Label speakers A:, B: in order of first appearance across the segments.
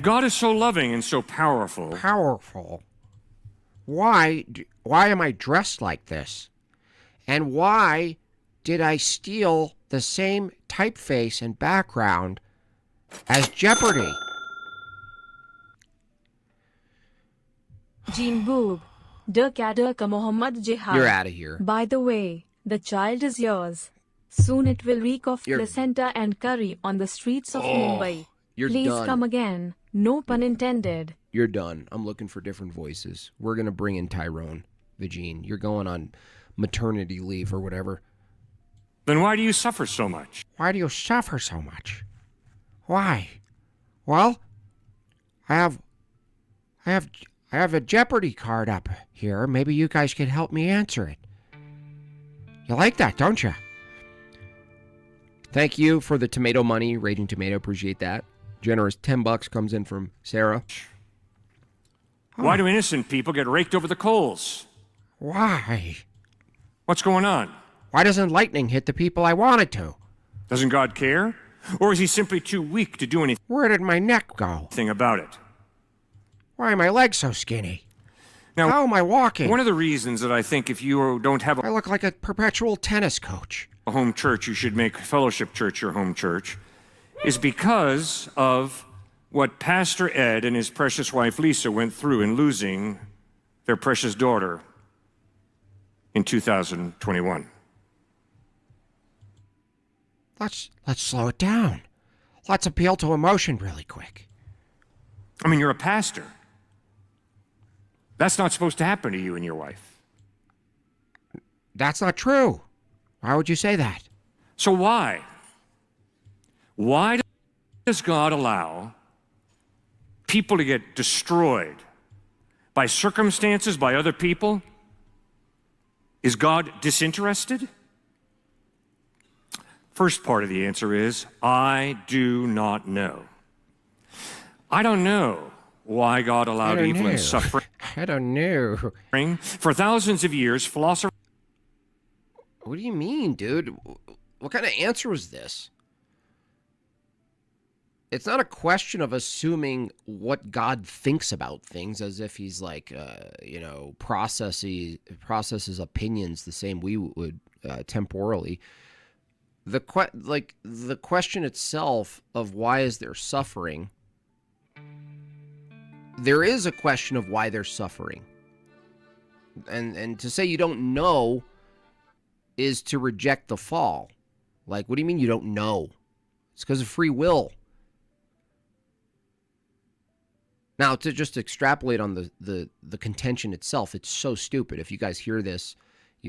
A: God is so loving and so powerful.
B: Powerful? Why am I dressed like this? And why did I steal the same typeface and background as Jeopardy?
C: Jean Boob. Der Kader ka Mohammed Jihad.
B: You're out of here.
C: By the way, the child is yours. Soon it will reek of
B: You're-
C: placenta and curry on the streets of Mumbai.
B: You're
C: Please
B: done.
C: come again. No pun intended.
B: You're done. I'm looking for different voices. We're going to bring in Tyrone, Vagine. You're going on maternity leave or whatever.
A: Then why do you suffer so much?
B: Why do you suffer so much? Why? Well, I have a Jeopardy card up here. Maybe you guys could help me answer it. You like that, don't you? Thank you for the tomato money, Raging Tomato. Appreciate that. Generous $10 comes in from Sarah.
A: Why do innocent people get raked over the coals?
B: Why?
A: What's going on?
B: Why doesn't lightning hit the people I want it to?
A: Doesn't God care? Or is he simply too weak to do
B: Where did my neck go?
A: anything about it?
B: Why are my legs so skinny?
A: Now,
B: How am I walking?
A: one of the reasons that I think if you don't have
B: I look like a perpetual tennis coach.
A: a home church, you should make Fellowship Church your home church, is because of what Pastor Ed and his precious wife Lisa went through in losing their precious daughter in 2021.
B: Let's slow it down. Let's appeal to emotion really quick.
A: I mean, you're a pastor. That's not supposed to happen to you and your wife.
B: That's not true. Why would you say that?
A: So why? Why does God allow people to get destroyed by circumstances, by other people? Is God disinterested? First part of the answer is, I do not know. I don't know why God allowed evil and suffering.
B: I don't know.
A: For thousands of years, philosophers.
B: What do you mean, dude? What kind of answer was this? It's not a question of assuming what God thinks about things as if he's like, processes opinions the same we would temporally. The question itself of why is there suffering, there is a question of why they're suffering. And to say you don't know is to reject the fall. Like, what do you mean you don't know? It's because of free will. Now, to just extrapolate on the contention itself, it's so stupid. If you guys hear this,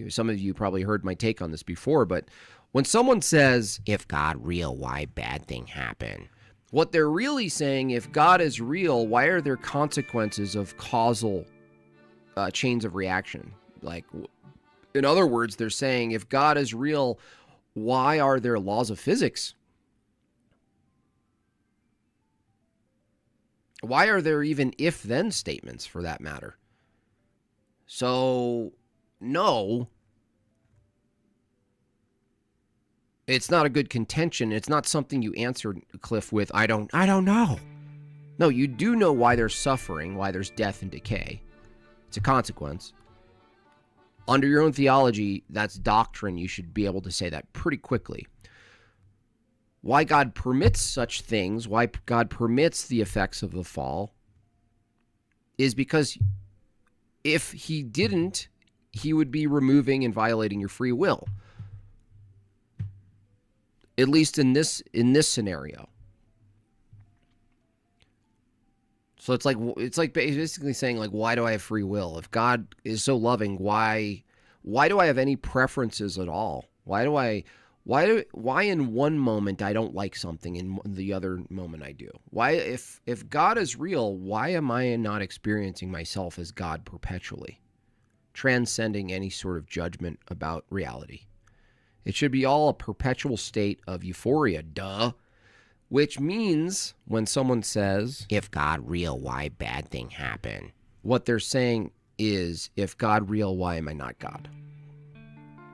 B: some of you probably heard my take on this before, but when someone says, if God real, why bad thing happen? What they're really saying, if God is real, why are there consequences of causal chains of reaction? Like, in other words, they're saying, if God is real, why are there laws of physics? Why are there even if-then statements, for that matter? So, no, it's not a good contention. It's not something you answered, Cliff, with, I don't know. No, you do know why there's suffering, why there's death and decay. It's a consequence. Under your own theology, that's doctrine. You should be able to say that pretty quickly. Why God permits such things, why God permits the effects of the fall, is because if he didn't, he would be removing and violating your free will. At least in this scenario. So it's like basically saying, like, why do I have free will? If God is so loving, why do I have any preferences at all? Why in one moment I don't like something and the other moment I do? Why, if God is real, why am I not experiencing myself as God perpetually, transcending any sort of judgment about reality? It should be all a perpetual state of euphoria, duh. Which means when someone says, if God real, why bad thing happen? What they're saying is, if God real, why am I not God?